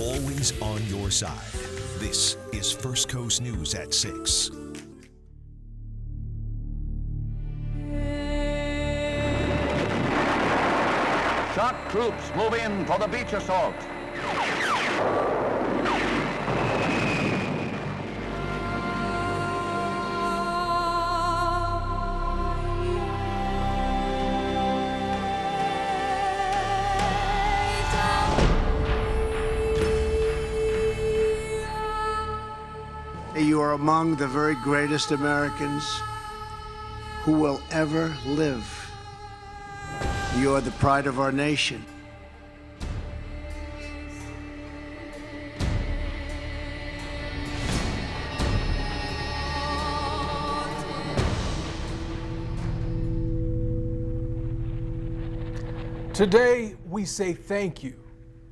always on your side. This is First Coast News at 6. Shock troops move in for the beach assault. You are among the very greatest Americans who will ever live. You are the pride of our nation. Today, we say thank you.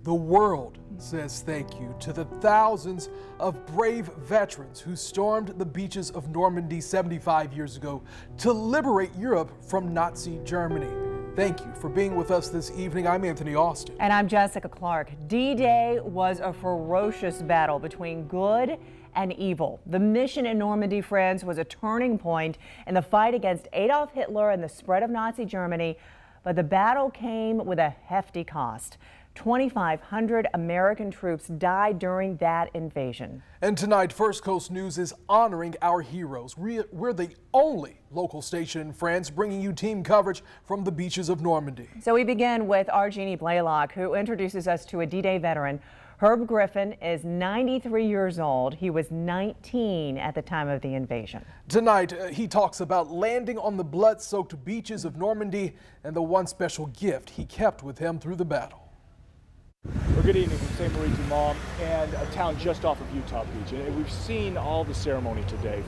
The world says thank you to the thousands of brave veterans who stormed the beaches of Normandy 75 years ago to liberate Europe from Nazi Germany. Thank you for being with us this evening. I'm Anthony Austin. And I'm Jessica Clark. D-Day was a ferocious battle between good and evil. The mission in Normandy, France, was a turning point in the fight against Adolf Hitler and the spread of Nazi Germany. But the battle came with a hefty cost. 2,500 American troops died during that invasion. And tonight, First Coast News is honoring our heroes. We're the only local station in France bringing you team coverage from the beaches of Normandy. So we begin with our Jeannie Blaylock, who introduces us to a D-Day veteran. Herb Griffin is 93 years old. He was 19 at the time of the invasion. Tonight, he talks about landing on the blood-soaked beaches of Normandy and the one special gift he kept with him through the battle. Well, good evening from St. Marie du Mont and a town just off of Utah Beach. And we've seen all the ceremony today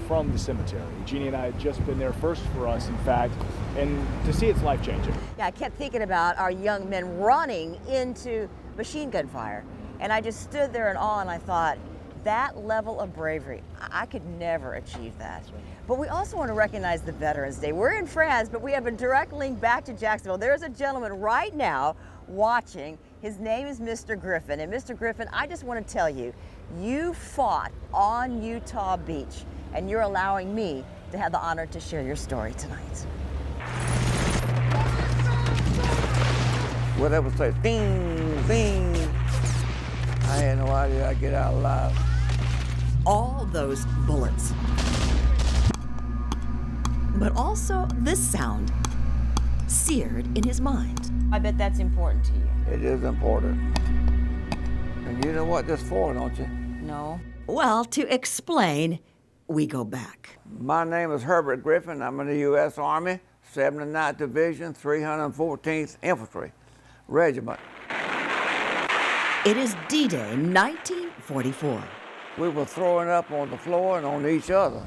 from the cemetery. Jeannie and I had just been there first for us, in fact, and to see it's life-changing. Yeah, I kept thinking about our young men running into machine gun fire. And I just stood there in awe and I thought, that level of bravery, I could never achieve that. But we also want to recognize the Veterans Day. We're in France, but we have a direct link back to Jacksonville. There's a gentleman right now watching. His name is Mr. Griffin. And Mr. Griffin, I just want to tell you, you fought on Utah Beach, and you're allowing me to have the honor to share your story tonight. Whatever say, ding, ding. I had no idea I'd get out alive. All those bullets. But also this sound, seared in his mind. I bet that's important to you. It is important. And you know what this for, don't you? No. Well, to explain, we go back. My name is Herbert Griffin. I'm in the U.S. Army, 79th Division, 314th Infantry Regiment. It is D-Day 1944. We were throwing up on the floor and on each other.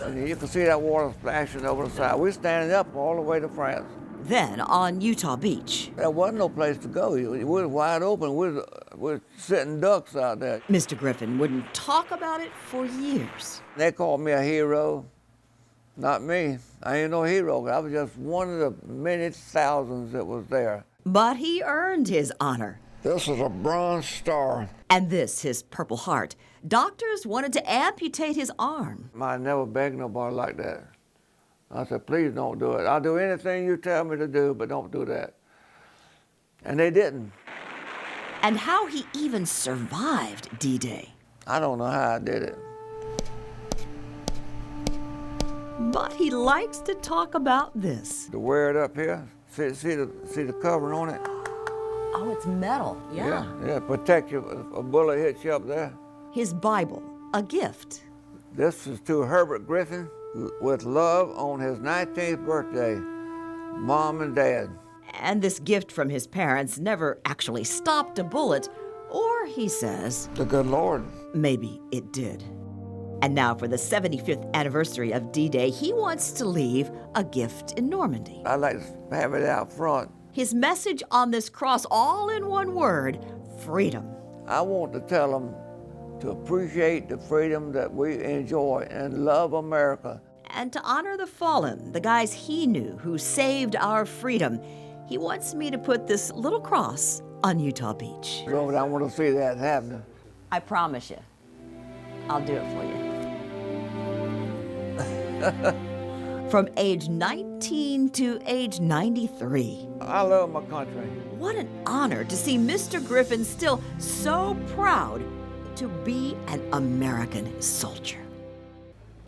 And you can see that water splashing over the side. We're standing up all the way to France. Then on Utah Beach. There wasn't no place to go. We were wide open. We're sitting ducks out there. Mr. Griffin wouldn't talk about it for years. They called me a hero. Not me. I ain't no hero. I was just one of the many thousands that was there. But he earned his honor. This is a Bronze Star. And this, his Purple Heart. Doctors wanted to amputate his arm. I never begged nobody like that. I said, please don't do it. I'll do anything you tell me to do, but don't do that. And they didn't. And how he even survived D-Day. I don't know how I did it. But he likes to talk about this. To wear it up here, see the cover on it? Oh, it's metal. Yeah. Yeah, protect you if a bullet hits you up there. His Bible, a gift. This is to Herbert Griffin with love on his 19th birthday, Mom and Dad. And this gift from his parents never actually stopped a bullet, or, he says, The good Lord. Maybe it did. And now for the 75th anniversary of D-Day, he wants to leave a gift in Normandy. I'd like to have it out front. His message on this cross, all in one word, freedom. I want to tell them to appreciate the freedom that we enjoy and love America. And to honor the fallen, the guys he knew who saved our freedom, he wants me to put this little cross on Utah Beach. But I want to see that happen. I promise you, I'll do it for you. From age 19 to age 93. I love my country. What an honor to see Mr. Griffin still so proud to be an American soldier.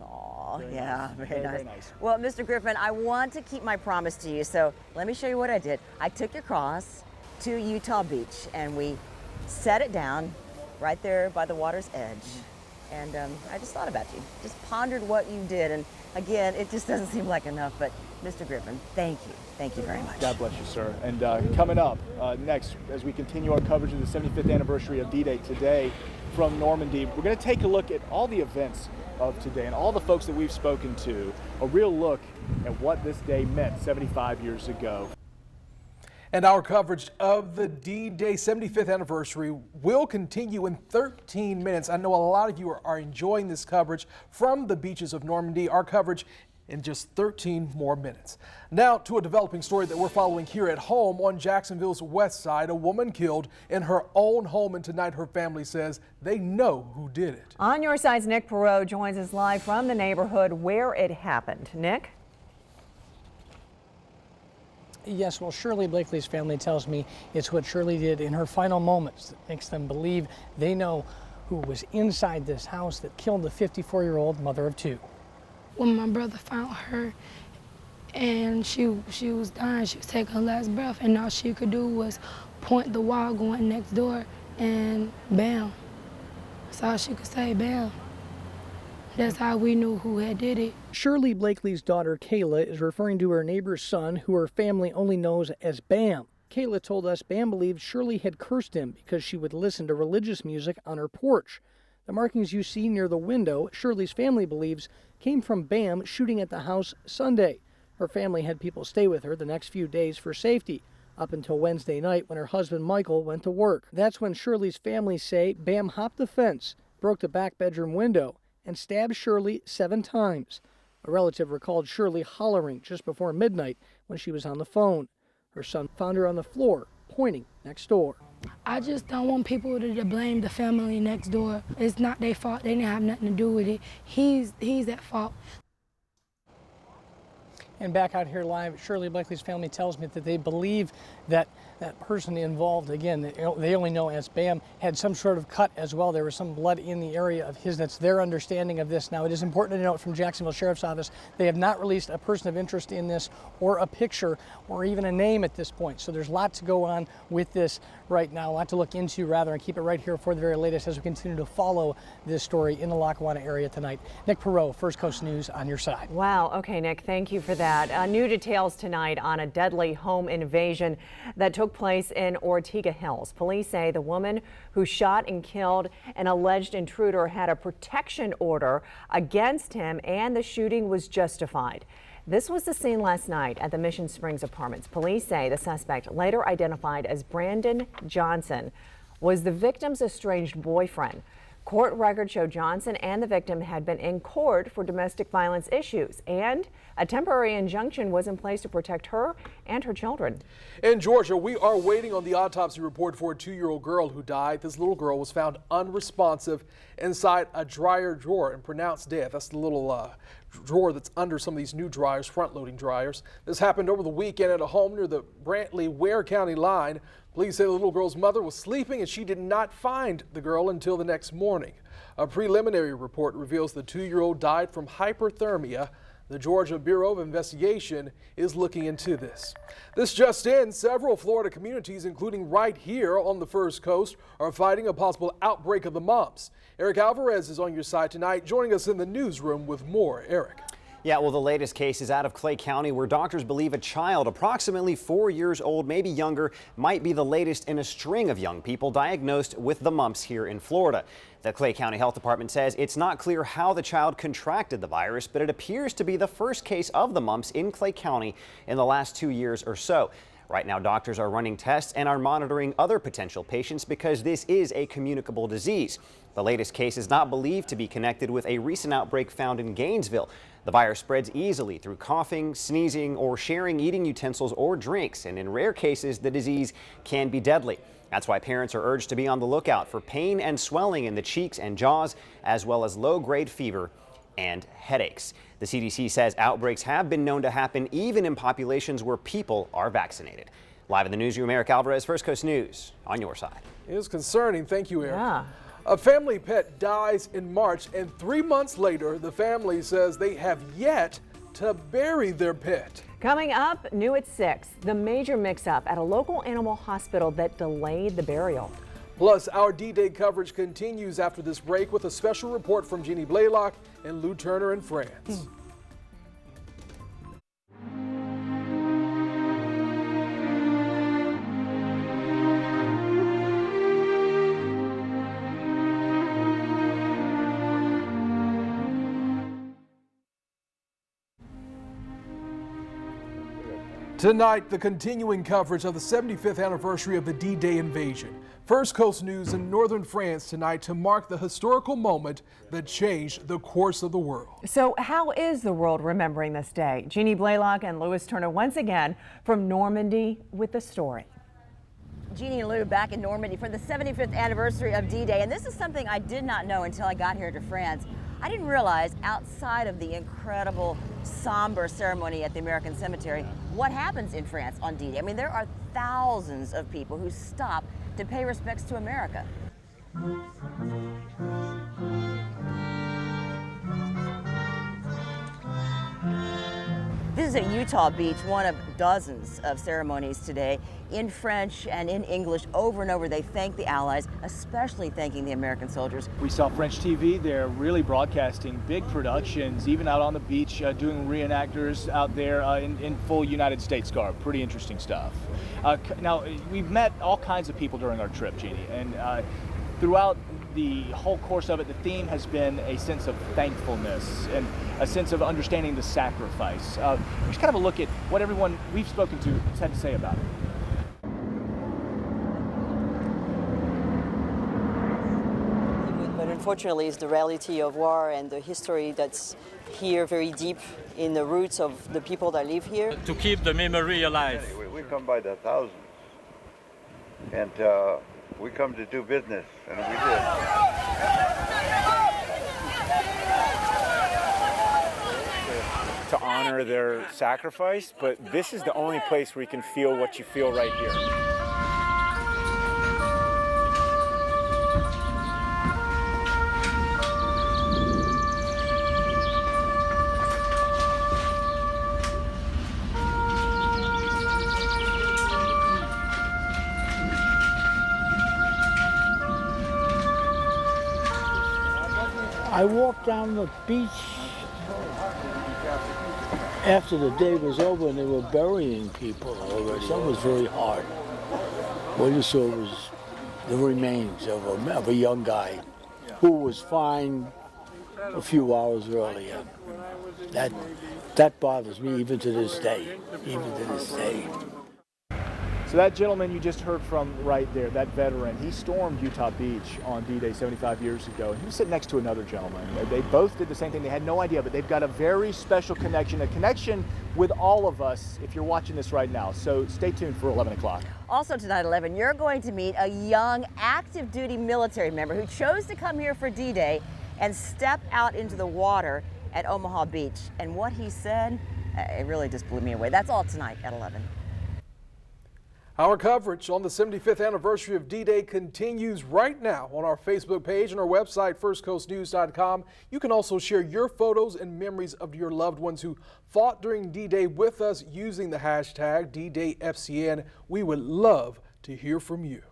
Oh, yeah, very nice. Very nice. Well, Mr. Griffin, I want to keep my promise to you, so let me show you what I did. I took your cross to Utah Beach, and we set it down right there by the water's edge. And I just thought about you, just pondered what you did. And again, it just doesn't seem like enough, but Mr. Griffin, thank you. Thank you very much. God bless you, sir. And coming up next, as we continue our coverage of the 75th anniversary of D-Day today from Normandy, we're going to take a look at all the events of today and all the folks that we've spoken to, a real look at what this day meant 75 years ago. And our coverage of the D-Day 75th anniversary will continue in 13 minutes. I know a lot of you are enjoying this coverage from the beaches of Normandy. Our coverage in just 13 more minutes. Now to a developing story that we're following here at home on Jacksonville's west side. A woman killed in her own home, and tonight her family says they know who did it. On your side's Nick Perot joins us live from the neighborhood where it happened. Nick? Yes, well, Shirley Blakely's family tells me it's what Shirley did in her final moments that makes them believe they know who was inside this house that killed the 54-year-old mother of two. When my brother found her and she was dying, she was taking her last breath, and all she could do was point the wall going next door, and bam. That's all she could say, bam. That's how we knew who had did it. Shirley Blakely's daughter, Kayla, is referring to her neighbor's son, who her family only knows as Bam. Kayla told us Bam believed Shirley had cursed him because she would listen to religious music on her porch. The markings you see near the window, Shirley's family believes, came from Bam shooting at the house Sunday. Her family had people stay with her the next few days for safety, up until Wednesday night when her husband Michael went to work. That's when Shirley's family say Bam hopped the fence, broke the back bedroom window, and stabbed Shirley 7 times. A relative recalled Shirley hollering just before midnight when she was on the phone. Her son found her on the floor, pointing next door. I just don't want people to blame the family next door. It's not their fault. They didn't have nothing to do with it. He's at fault. And back out here live, Shirley Blakely's family tells me that they believe that that person involved, again, they only know as Bam, had some sort of cut as well. There was some blood in the area of his. That's their understanding of this. Now, it is important to note from Jacksonville Sheriff's Office, they have not released a person of interest in this or a picture or even a name at this point. So there's a lot to go on with this right now, a lot to look into rather, and keep it right here for the very latest as we continue to follow this story in the Lackawanna area tonight. Nick Perot, First Coast News, on your side. Wow. Okay, Nick, thank you for that. New details tonight on a deadly home invasion that took place in Ortega Hills. Police say the woman who shot and killed an alleged intruder had a protection order against him, and the shooting was justified. This was the scene last night at the Mission Springs Apartments. Police say the suspect, later identified as Brandon Johnson, was the victim's estranged boyfriend. Court records show Johnson and the victim had been in court for domestic violence issues, and a temporary injunction was in place to protect her and her children. In Georgia, we are waiting on the autopsy report for a 2-year-old girl who died. This little girl was found unresponsive inside a dryer drawer and pronounced dead. That's the little drawer that's under some of these new dryers, front-loading dryers. This happened over the weekend at a home near the Brantley-Ware County line. Police say the little girl's mother was sleeping and she did not find the girl until the next morning. A preliminary report reveals the 2-year-old died from hyperthermia. The Georgia Bureau of Investigation is looking into this. This just in, several Florida communities, including right here on the First Coast, are fighting a possible outbreak of the mumps. Eric Alvarez is on your side tonight, joining us in the newsroom with more. Eric. Yeah, well, the latest case is out of Clay County, where doctors believe a child approximately 4 years old, maybe younger, might be the latest in a string of young people diagnosed with the mumps here in Florida. The Clay County Health Department says it's not clear how the child contracted the virus, but it appears to be the first case of the mumps in Clay County in the last 2 years or so. Right now, doctors are running tests and are monitoring other potential patients because this is a communicable disease. The latest case is not believed to be connected with a recent outbreak found in Gainesville. The virus spreads easily through coughing, sneezing, or sharing eating utensils or drinks, and in rare cases, the disease can be deadly. That's why parents are urged to be on the lookout for pain and swelling in the cheeks and jaws, as well as low-grade fever and headaches. The CDC says outbreaks have been known to happen even in populations where people are vaccinated. Live in the newsroom, Eric Alvarez, First Coast News, on your side. It is concerning. Thank you, Eric. Yeah. A family pet dies in March, and 3 months later, the family says they have yet to bury their pet. Coming up, new at 6, the major mix-up at a local animal hospital that delayed the burial. Plus, our D-Day coverage continues after this break with a special report from Jeannie Blaylock and Lou Turner in France. Tonight, the continuing coverage of the 75th anniversary of the D-Day invasion. First Coast News in northern France tonight to mark the historical moment that changed the course of the world. So how is the world remembering this day? Jeannie Blaylock and Louis Turner once again from Normandy with the story. Jeannie and Lou back in Normandy for the 75th anniversary of D-Day, and this is something I did not know until I got here to France. I didn't realize outside of the incredible somber ceremony at the American Cemetery, what happens in France on D-Day. I mean, there are thousands of people who stop to pay respects to America. This is at Utah Beach, one of dozens of ceremonies today in French and in English. Over and over, they thank the Allies, especially thanking the American soldiers. We saw French TV. They're really broadcasting big productions, even out on the beach, doing reenactors out there in full United States garb. Pretty interesting stuff. Now, we've met all kinds of people during our trip, Jeannie, and throughout the whole course of it, the theme has been a sense of thankfulness and a sense of understanding the sacrifice. Just kind of a look at what everyone we've spoken to has had to say about it. But unfortunately, it's the reality of war and the history that's here very deep in the roots of the people that live here. To keep the memory alive. We come by the thousands, and we come to do business, and we did. To honor their sacrifice, but this is the only place where you can feel what you feel right here. I walked down the beach after the day was over and they were burying people already. That was very hard. What you saw was the remains of a young guy who was fine a few hours earlier. That bothers me even to this day, So that gentleman you just heard from right there, that veteran, he stormed Utah Beach on D-Day 75 years ago. And he was sitting next to another gentleman. They both did the same thing. They had no idea, but they've got a very special connection, a connection with all of us if you're watching this right now. So stay tuned for 11 o'clock. Also tonight at 11, you're going to meet a young active duty military member who chose to come here for D-Day and step out into the water at Omaha Beach. And what he said, it really just blew me away. That's all tonight at 11. Our coverage on the 75th anniversary of D-Day continues right now on our Facebook page and our website, firstcoastnews.com. You can also share your photos and memories of your loved ones who fought during D-Day with us using the hashtag D-DayFCN. We would love to hear from you.